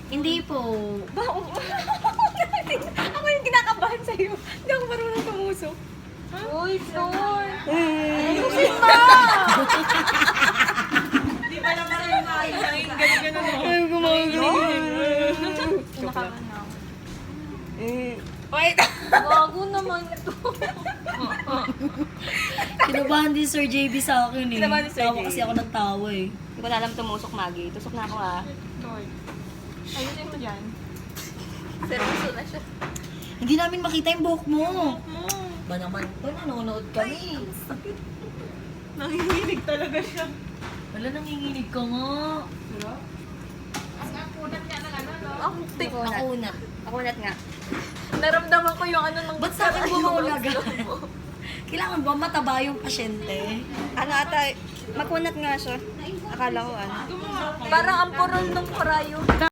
Hindi po. Ako yung kinakabahan sa'yo. Hindi ako marunong tumusok. Uy, Flor! Ayusin mo! Di ba naman rin makikita? Ganun. Ay, gumagano. Wait! Gago naman to. Kinabahan din Sir JB sa akin eh. Kinabahan ni Sir Tawa JB. kasi ako ng tawa eh. Hindi ko na alam tumusok, Maggie. Tusok na ako, ah. Ayusin mo dyan. Seryoso na siya. Hindi namin makita yung buhok mo. Ba naman to, nanonood kami. Nanginginig talaga siya. Wala, nanginginig ka nga. Ang tik. Nakunat. Ako nat nga. Naramdaman ko yung ano ng Ba't sa akin bumulaga? Kailangan ba mataba yung pasyente? Ano ata, makunat nga siya. Akala ko ano. Parang ang puron ng parayo.